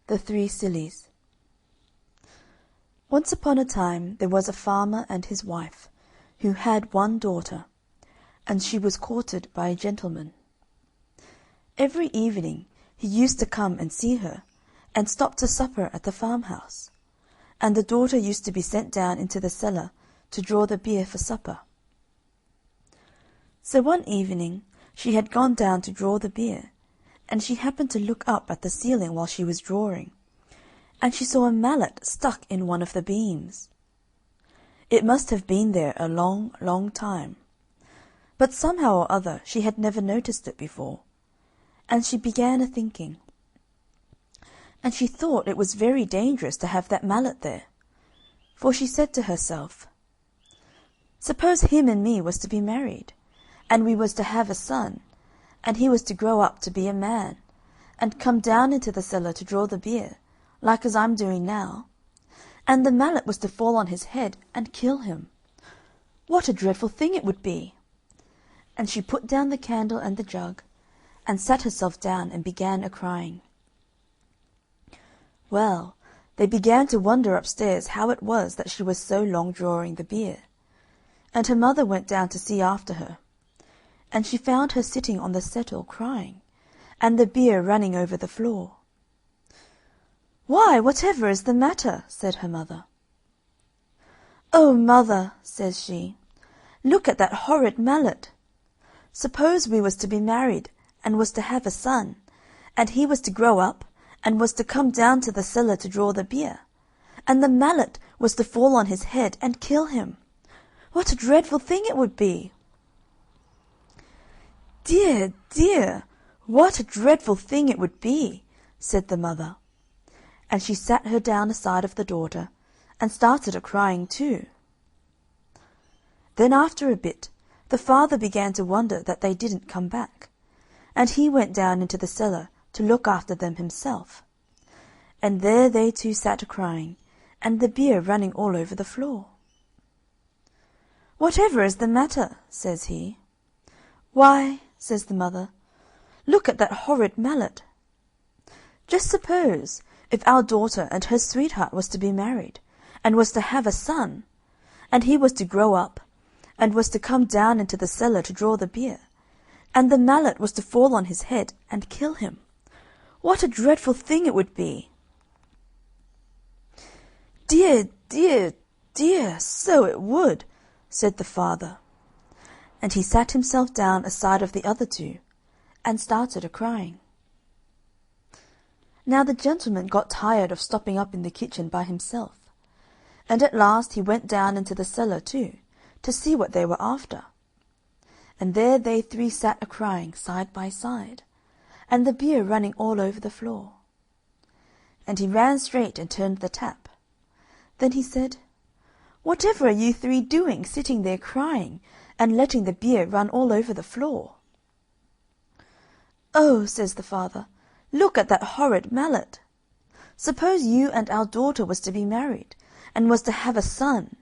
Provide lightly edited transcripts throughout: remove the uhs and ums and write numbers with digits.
The Three Sillies. Once upon a time there was a farmer and his wife, who had one daughter, and she was courted by a gentleman. Every evening he used to come and see her, and stop to supper at the farmhouse, and the daughter used to be sent down into the cellar to draw the beer for supper. So one evening she had gone down to draw the beer, and she happened to look up at the ceiling while she was drawing, and she saw a mallet stuck in one of the beams. It must have been there a long, long time, but somehow or other she had never noticed it before, and she began a-thinking. And she thought it was very dangerous to have that mallet there, for she said to herself, "Suppose him and me was to be married, and we was to have a son, and he was to grow up to be a man, and come down into the cellar to draw the beer, like as I'm doing now, and the mallet was to fall on his head and kill him. What a dreadful thing it would be!" And she put down the candle and the jug, and sat herself down and began a-crying. Well, they began to wonder upstairs how it was that she was so long drawing the beer, and her mother went down to see after her, and she found her sitting on the settle crying, and the beer running over the floor. "Why, whatever is the matter?" said her mother. "Oh, mother," says she, "look at that horrid mallet. Suppose we was to be married, and was to have a son, and he was to grow up, and was to come down to the cellar to draw the beer, and the mallet was to fall on his head and kill him. What a dreadful thing it would be!" "Dear, dear, what a dreadful thing it would be!" said the mother, and she sat her down aside of the daughter, and started a-crying too. Then after a bit the father began to wonder that they didn't come back, and he went down into the cellar to look after them himself, and there they two sat a-crying, and the beer running all over the floor. "Whatever is the matter?" says he. "Why," says the mother, "look at that horrid mallet. Just suppose if our daughter and her sweetheart was to be married, and was to have a son, and he was to grow up, and was to come down into the cellar to draw the beer, and the mallet was to fall on his head and kill him. What a dreadful thing it would be!" "Dear, dear, dear, so it would," said the father, and he sat himself down aside of the other two, and started a-crying. Now the gentleman got tired of stopping up in the kitchen by himself, and at last he went down into the cellar too, to see what they were after. And there they three sat a-crying side by side, and the beer running all over the floor. And he ran straight and turned the tap. Then he said, "Whatever are you three doing, sitting there crying, and letting the beer run all over the floor?" "Oh," says the father, "look at that horrid mallet. Suppose you and our daughter was to be married, and was to have a son,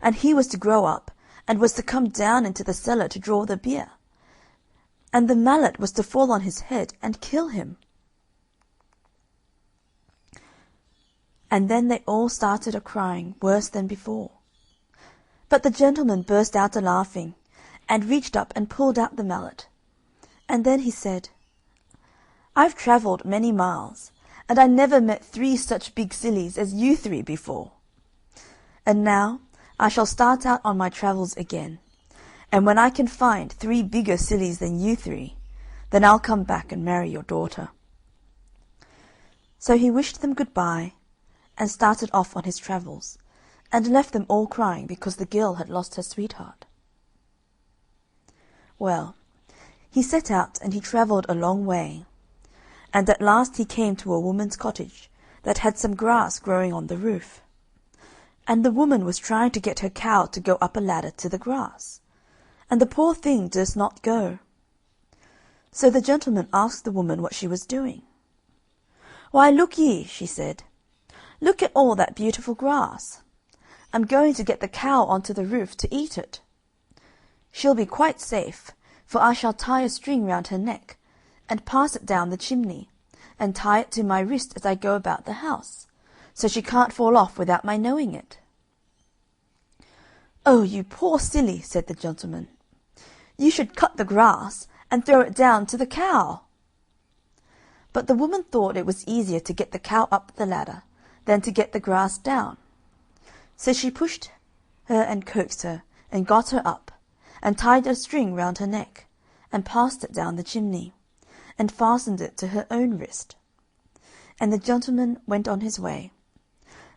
and he was to grow up, and was to come down into the cellar to draw the beer, and the mallet was to fall on his head and kill him." And then they all started a-crying worse than before. But the gentleman burst out a-laughing, and reached up and pulled out the mallet, and then he said, "I've travelled many miles, and I never met three such big sillies as you three before. And now I shall start out on my travels again, and when I can find three bigger sillies than you three, then I'll come back and marry your daughter." So he wished them good-bye, and started off on his travels, and left them all crying because the girl had lost her sweetheart. Well, he set out and he travelled a long way, and at last he came to a woman's cottage that had some grass growing on the roof. And the woman was trying to get her cow to go up a ladder to the grass, and the poor thing durst not go. So the gentleman asked the woman what she was doing. "Why, look ye," she said, "look at all that beautiful grass. I'm going to get the cow on to the roof to eat it. She'll be quite safe, for I shall tie a string round her neck, and pass it down the chimney, and tie it to my wrist as I go about the house, so she can't fall off without my knowing it." "Oh, you poor silly," said the gentleman. "You should cut the grass and throw it down to the cow." But the woman thought it was easier to get the cow up the ladder than to get the grass down. So she pushed her and coaxed her and got her up, and tied a string round her neck, and passed it down the chimney, and fastened it to her own wrist. And the gentleman went on his way.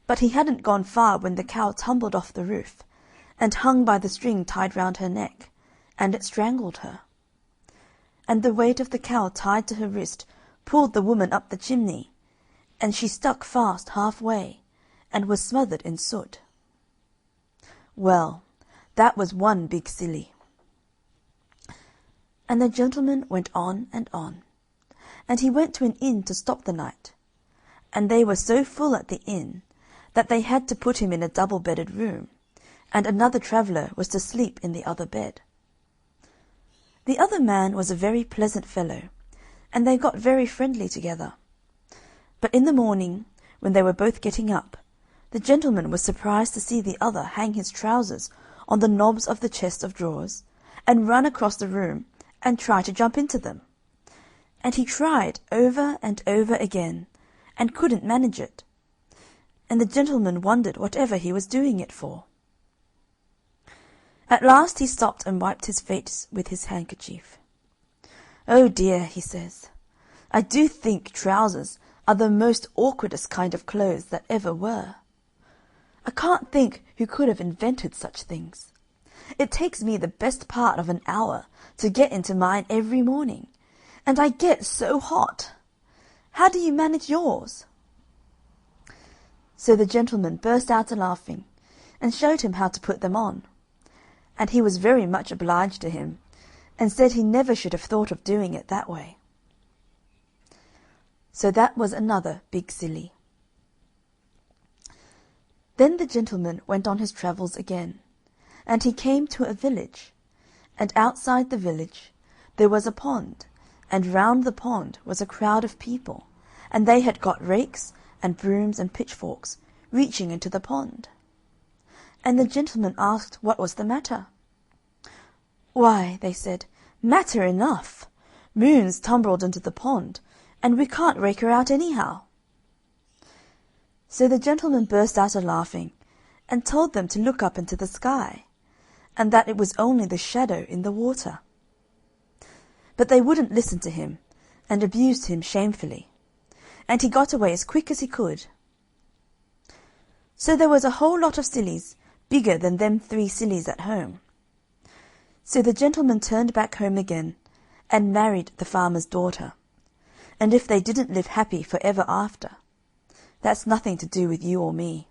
But he hadn't gone far when the cow tumbled off the roof, and hung by the string tied round her neck, and it strangled her. And the weight of the cow tied to her wrist pulled the woman up the chimney, and she stuck fast half-way, and was smothered in soot. Well, that was one big silly. And the gentleman went on, and he went to an inn to stop the night, and they were so full at the inn that they had to put him in a double-bedded room, and another traveller was to sleep in the other bed. The other man was a very pleasant fellow, and they got very friendly together. But in the morning, when they were both getting up, the gentleman was surprised to see the other hang his trousers on the knobs of the chest of drawers, and run across the room and try to jump into them. And he tried over and over again, and couldn't manage it. And the gentleman wondered whatever he was doing it for. At last he stopped and wiped his face with his handkerchief. "Oh dear," he says, "I do think trousers are the most awkwardest kind of clothes that ever were. I can't think who could have invented such things. It takes me the best part of an hour to get into mine every morning, and I get so hot. How do you manage yours?" So the gentleman burst out a-laughing, and showed him how to put them on. And he was very much obliged to him, and said he never should have thought of doing it that way. So that was another big silly. Then the gentleman went on his travels again, and he came to a village, and outside the village there was a pond, and round the pond was a crowd of people, and they had got rakes and brooms and pitchforks, reaching into the pond. And the gentleman asked what was the matter. "Why," they said, "matter enough! Moon's tumbled into the pond, and we can't rake her out anyhow." So the gentleman burst out a-laughing, and told them to look up into the sky, and that it was only the shadow in the water. But they wouldn't listen to him, and abused him shamefully, and he got away as quick as he could. So there was a whole lot of sillies, bigger than them 3 sillies at home. So the gentleman turned back home again, and married the farmer's daughter, and if they didn't live happy for ever after, that's nothing to do with you or me.